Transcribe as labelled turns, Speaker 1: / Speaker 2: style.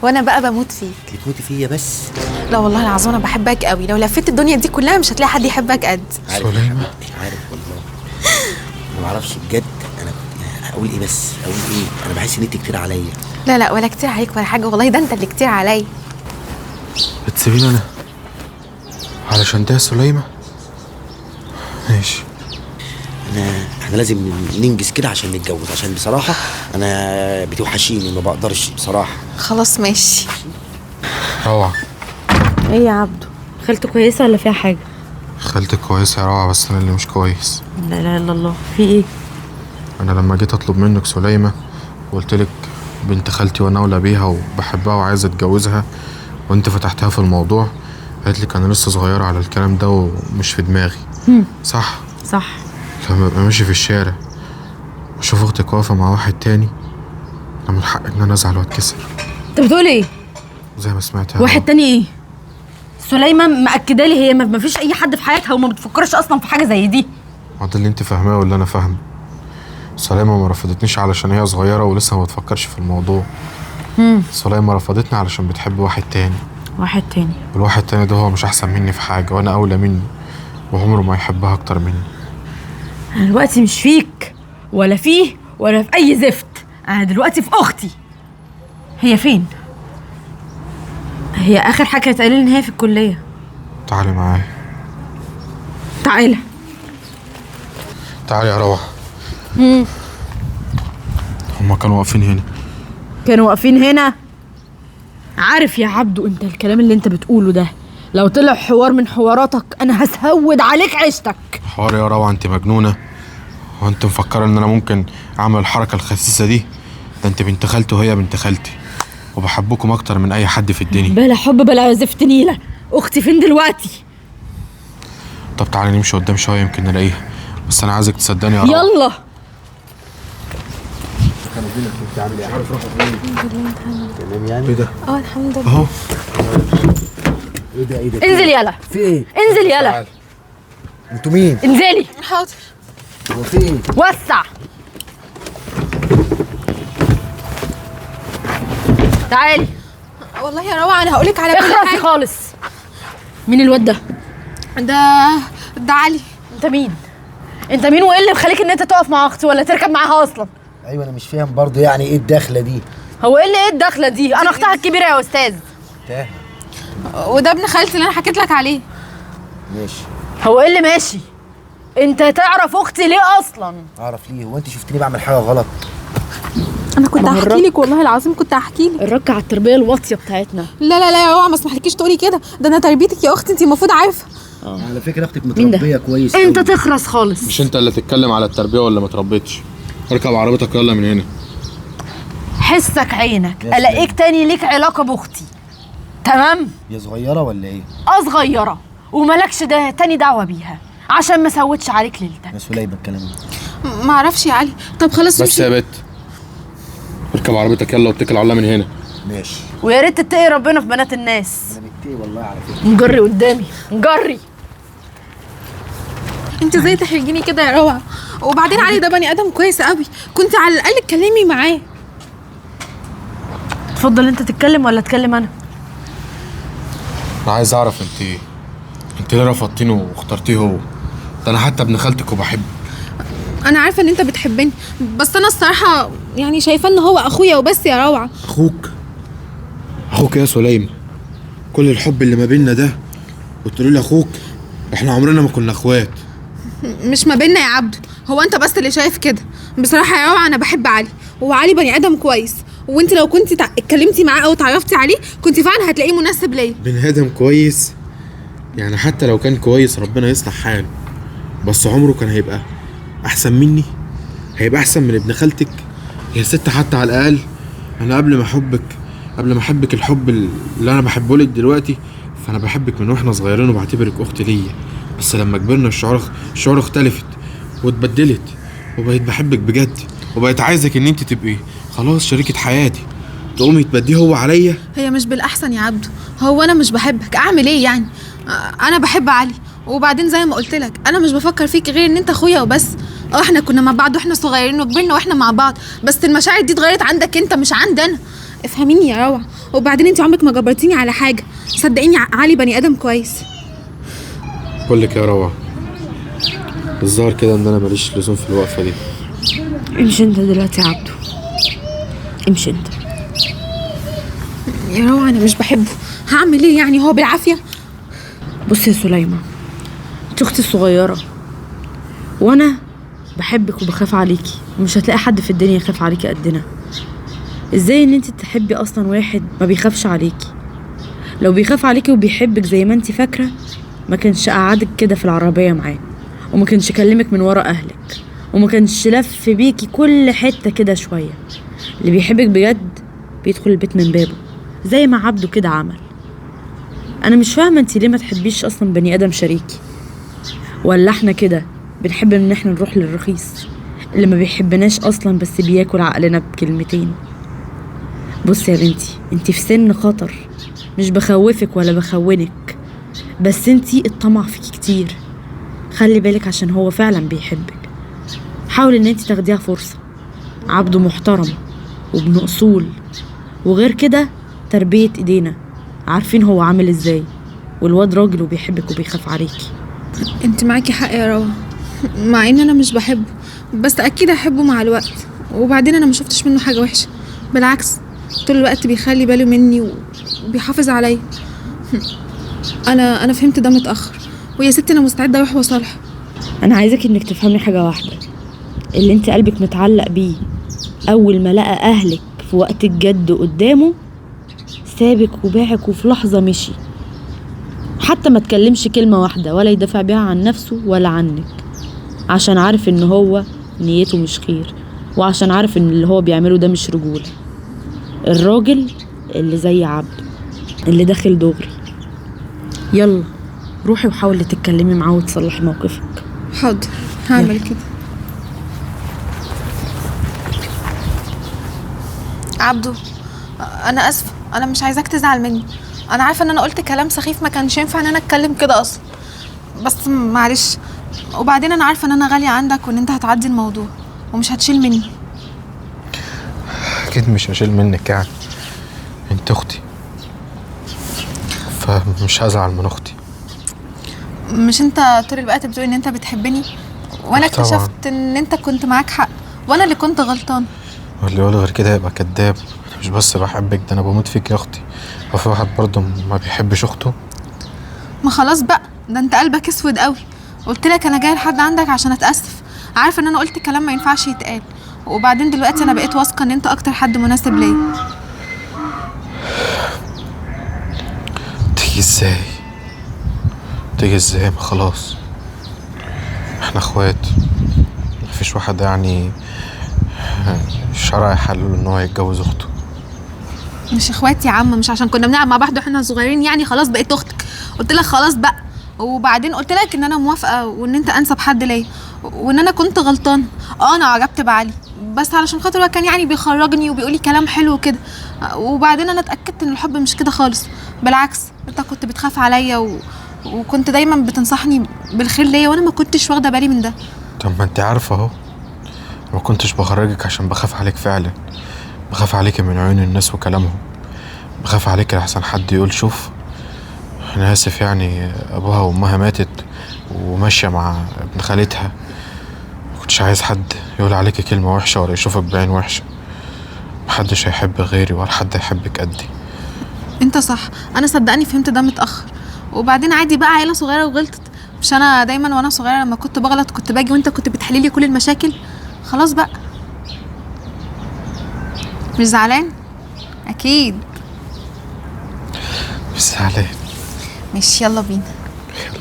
Speaker 1: وانا بقى بموت فيك.
Speaker 2: بتموتي فيا بس؟
Speaker 1: لا والله العظيم انا بحبك قوي، لو لفيت الدنيا دي كلها مش هتلاقي حد يحبك قد
Speaker 2: سليمة. عارف والله، انا ما اعرفش بجد. انا اقول ايه بس، اقول ايه؟ انا بحس ان انت كتير عليا.
Speaker 1: لا لا ولا كتير عليك ولا حاجه، والله ده انت اللي كتير عليا.
Speaker 3: بتسيبيني انا علشان ده سليمة؟ ماشي.
Speaker 2: احنا لازم ننجز كده عشان نتجوز، عشان بصراحة انا بتوحشيني، ما بقدرش بصراحة.
Speaker 1: خلاص ماشي.
Speaker 3: روعة.
Speaker 4: ايه يا عبدو، خالته كويسه ولا فيها حاجه؟
Speaker 3: خالتك كويسة يا روعة، بس انا اللي مش كويس.
Speaker 4: لا اله الا الله، في ايه؟
Speaker 3: انا لما جيت اطلب منك سليمة وقلت لك بنت خالتي وانا اولى بيها وبحبها وعايز اتجوزها، وانت فتحتها في الموضوع، قالت لك انا لسه صغيرة على الكلام ده ومش في دماغي. صح؟
Speaker 4: صح.
Speaker 3: لما ابقى ماشي في الشارع واشوف اختك واقفة مع واحد تاني، انا من حق ان انا ازعل واتكسر.
Speaker 4: انت بتقول ايه؟
Speaker 3: زي ما سمعتها.
Speaker 4: واحد تاني ايه؟ سليمة مأكده لي هي ما فيش اي حد في حياتها وما بتفكرش اصلا في حاجه زي دي.
Speaker 3: ما ده اللي انت فاهماه واللي انا فاهمه. سليمة ما رفضتنيش علشان هي صغيرة ولسه ما بتفكرش في الموضوع. سليمة رفضتني علشان بتحب واحد تاني.
Speaker 4: واحد تاني؟
Speaker 3: والواحد تاني ده هو مش احسن مني في حاجة وانا اولى مني، وعمره ما يحبها اكتر مني.
Speaker 4: انا دلوقتي مش فيك ولا فيه ولا في اي زفت، انا دلوقتي في اختي. هي فين؟ هي اخر حاجه اتقال لي ان هي في الكليه.
Speaker 3: تعالي معايا.
Speaker 4: تعالى.
Speaker 3: تعالي يا روعة. هما كانوا واقفين هنا.
Speaker 4: كانوا واقفين هنا؟ عارف يا عبدو، انت الكلام اللي انت بتقوله ده لو طلع حوار من حواراتك انا هسود عليك عيشتك.
Speaker 3: حوار يا روعة؟ انت مجنونة؟ وانت مفكرة ان انا ممكن اعمل الحركة الخسيسة دي؟ ده انت بنت خالتي وهي بنت خالتي، وبحبكم اكتر من اي حد في الدنيا.
Speaker 4: بلا حب بلا زفت نيلة. اختي فين دلوقتي؟
Speaker 3: طب تعالي نمشي قدام شوية يمكن نلاقيها، بس انا عايزك تصدقني يا روعة.
Speaker 4: يلا.
Speaker 2: تمام يعني؟
Speaker 3: ايه ده؟
Speaker 1: الحمد لله.
Speaker 3: اهو.
Speaker 2: ايه ده؟ ايه ده؟
Speaker 4: انزل يلا.
Speaker 2: في ايه؟
Speaker 4: انزل يلا.
Speaker 2: انتوا مين؟
Speaker 4: انزلي.
Speaker 1: حاضر.
Speaker 2: هو في ايه؟
Speaker 4: وسع. تعالي.
Speaker 1: والله يا روعه انا هقولك على كل
Speaker 4: اخرسي
Speaker 1: حاجه.
Speaker 4: خالص. مين الواد ده؟
Speaker 1: ده علي.
Speaker 4: انت مين؟ انت مين وايه اللي مخليك ان انت تقف مع اختي ولا تركب معاها اصلا؟
Speaker 2: ايوه انا مش فاهم برضه، يعني ايه الدخله دي؟
Speaker 4: هو ايه اللي ايه الدخله دي؟ انا اختها الكبيره يا استاذ.
Speaker 2: تاه.
Speaker 1: وده ابن خالتي اللي انا حكيت لك عليه.
Speaker 2: ماشي.
Speaker 4: هو ايه اللي ماشي؟ انت تعرف اختي ليه اصلا؟
Speaker 2: اعرف ليه؟ هو انت شفتني بعمل حاجه غلط؟
Speaker 1: انا كنت هحكي لك والله العظيم، كنت هحكي لك.
Speaker 4: الرك على التربيه الواطيه بتاعتنا.
Speaker 1: لا لا لا يا روعه ما اسمحلكيش تقولي كده، ده انا تربيتك يا اختي انت المفروض عارفه.
Speaker 2: على فكره اختك
Speaker 4: مين ده؟
Speaker 2: متربيه كويس
Speaker 4: انت
Speaker 2: أوي.
Speaker 4: تخرس خالص.
Speaker 3: مش انت اللي تتكلم على التربية ولا ما تربيتش؟ اركب عربيتك يلا من هنا.
Speaker 4: حسك عينك
Speaker 2: يا
Speaker 4: الاقيك تاني ليك علاقه باختي. تمام؟
Speaker 2: يا صغيره ولا ايه؟
Speaker 4: صغيره وملكش ده تاني دعوه بيها عشان ما سوتش عليك ليلتك.
Speaker 2: يا سليمه الكلام ده
Speaker 1: ما اعرفش يا علي. طب خلاص
Speaker 3: بس يا بت، اركب عربيتك يلا واتكل على الله من هنا.
Speaker 2: ماشي.
Speaker 4: ويا ريت تتقي ربنا في بنات الناس.
Speaker 2: انا متضايق والله على فكره.
Speaker 4: نجري قدامي نجري.
Speaker 1: انت ازاي تحرجيني كده يا روعه؟ وبعدين علي ده بني ادم كويس قوي، كنت على الاقل اتكلمي معاه.
Speaker 4: تفضل انت تتكلم ولا اتكلم انا؟
Speaker 3: انا عايز اعرف انت ليه رفضتينه واخترتيه هو؟ ده انا حتى ابن خالتك وبحبه.
Speaker 1: انا عارفه ان انت بتحبني، بس انا الصراحه يعني شايفه ان هو اخويا وبس يا روعه.
Speaker 3: اخوك يا سليمة؟ كل الحب اللي ما بيننا ده وتقولي لي اخوك؟ احنا عمرنا ما كنا اخوات.
Speaker 1: مش ما بيننا يا عبدو، هو انت بس اللي شايف كده. بصراحه يا روعه انا بحب علي، وعلي بني ادم كويس، وانت لو كنت اتكلمتي معاه او اتعرفتي عليه كنت فعلا هتلاقيه مناسب ليا.
Speaker 3: بني ادم كويس؟ يعني حتى لو كان كويس ربنا يصلح حاله، بس عمره كان هيبقى احسن مني؟ هيبقى احسن من ابن خالتك؟ يا ست حتى على الاقل انا قبل ما احبك الحب اللي انا بحبه لك دلوقتي، فانا بحبك من واحنا صغيرين وبعتبرك اختي ليا. بس لما كبرنا الشعور اختلفت واتبدلت، وبقيت بحبك بجد، وبقيت عايزك ان انت تبقي خلاص شريكة حياتي، تقومي تبديه هو عليا.
Speaker 1: هي مش بالاحسن يا عبدو، هو انا مش بحبك اعمل ايه يعني؟ انا بحب علي، وبعدين زي ما قلت لك انا مش بفكر فيك غير ان انت اخويا وبس. احنا كنا مع بعض واحنا صغيرين وكبرنا واحنا مع بعض، بس المشاعر دي اتغيرت عندك انت مش عندنا. افهميني يا روعه. وبعدين انت عمرك ما جبرتيني على حاجه، صدقيني علي بني ادم كويس.
Speaker 3: بقول لك يا روعه، الظاهر كده ان انا ماليش لزوم في الوقفه دي.
Speaker 4: امشي انت دلوقتي يا عبدو، امشي انت.
Speaker 1: يا روعه انا مش بحبه، هعمل ايه يعني؟ هو بالعافيه.
Speaker 4: بصي يا سليمة، انت اختي الصغيرة وانا بحبك وبخاف عليكي، ومش هتلاقي حد في الدنيا يخاف عليكي قدنا. ازاي ان انت تحبي اصلا واحد ما بيخافش عليكي؟ لو بيخاف عليكي وبيحبك زي ما انت فاكرة ما كانش قعدك كده في العربية معاه، وما كانش كلمك من ورا اهلك، وما كانش لف بيكي كل حتة كده شوية. اللي بيحبك بجد بيدخل البيت من بابه زي ما عبده كده عمل. انا مش فاهمه انت ليه ما تحبيش اصلا بني ادم شريكي، ولا احنا كده بنحب ان احنا نروح للرخيص اللي ما بيحبناش اصلا بس بياكل عقلنا بكلمتين. بصي يا بنتي، انت في سن خطر، مش بخوفك ولا بخونك، بس انت الطمع فيكي كتير. خلي بالك عشان هو فعلا بيحبك. حاولي ان انت تاخديها فرصه. عبده محترم وابن اصول، وغير كده تربيه ايدينا عارفين هو عامل ازاي، والواد راجل وبيحبك وبيخاف عليكي.
Speaker 1: انت معاكي حق يا روعه، مع ان انا مش بحبه، بس اكيد هحبه مع الوقت. وبعدين انا ما شفتش منه حاجه وحشه، بالعكس طول الوقت بيخلي باله مني وبيحافظ عليا. انا فهمت ده متاخر، ويا ستي انا مستعده اروح واصالحه.
Speaker 4: انا عايزاك انك تفهمي حاجه واحده، اللي انت قلبك متعلق بيه اول ما لقى اهلك في وقت الجد قدامه سابك وباعك وفي لحظه مشي، حتى ما تكلمش كلمه واحده ولا يدافع بيها عن نفسه ولا عنك، عشان عارف ان هو نيته مش خير، وعشان عارف ان اللي هو بيعمله ده مش رجوله. الراجل اللي زي عبده اللي داخل دغري. يلا روحي وحاولي تتكلمي معاه وتصلحي موقفك.
Speaker 1: حاضر، هعمل كده. عبدو انا اسفه، انا مش عايزاك تزعل مني. انا عارفه ان انا قلت كلام سخيف ما كانش ينفع ان انا اتكلم كده اصلا، بس معلش. وبعدين انا عارفه ان انا غاليه عندك وان انت هتعدي الموضوع ومش هتشيل مني.
Speaker 3: اكيد مش هشيل منك، يعني انت اختي، فمش هزعل من اختي.
Speaker 1: مش انت طول الوقت بتقول ان انت بتحبني، وانا اكتشفت ان انت كنت معاك حق وانا اللي كنت غلطان.
Speaker 3: واللي يقول غير كده يبقى كداب. انا مش بس بحبك، ده انا بموت فيك يا اختي. هو في واحد برضه ما بيحبش اخته؟
Speaker 1: ما خلاص بقى، ده انت قلبك اسود قوي. قلت لك انا جايه لحد عندك عشان اتاسف، عارفه ان انا قلت كلام ما ينفعش يتقال. وبعدين دلوقتي انا بقيت واثقه ان انت اكتر حد مناسب ليا.
Speaker 3: تيجي ازاي؟ تيجي ازاي؟ ما خلاص احنا اخوات، مفيش واحد يعني شرع يحلل ان هو يتجوز اخته.
Speaker 1: مش اخواتي يا عم، مش عشان كنا بنلعب مع بعض واحنا صغيرين يعني خلاص بقيت اختك. قلت لك خلاص بقى. وبعدين قلت لك ان انا موافقه وان انت انسب حد ليا، وان انا كنت غلطان. انا عجبت بعلي بس علشان خاطر هو كان يعني بيخرجني وبيقولي كلام حلو كده. وبعدين انا اتاكدت ان الحب مش كده خالص، بالعكس انت كنت بتخاف عليا وكنت دايما بتنصحني بالخير ليا وانا ما كنتش واخده بالي من ده.
Speaker 3: طب ما انت عارفه اهو، ما كنتش بخرجك عشان بخاف عليك فعلا. بخاف عليك من عيون الناس وكلامهم، بخاف عليك لحسن حد يقول شوف انا اسف يعني ابوها وامها ماتت وماشيه مع ابن خالتها. مكنتش عايز حد يقول عليك كلمه وحشه ولا يشوفك بعين وحشه. محدش هيحب غيري ولا حد هيحبك قدي.
Speaker 1: انت صح، انا صدقني فهمت ده متاخر. وبعدين عادي بقى، عيله صغيره وغلطت. مش انا دايما وانا صغيره لما كنت بغلط كنت باجي وانت كنت بتحللي كل المشاكل؟ خلاص بقى. مش زعلان اكيد؟
Speaker 3: مش زعلان.
Speaker 1: ماشي يلا بينا.
Speaker 3: يلا.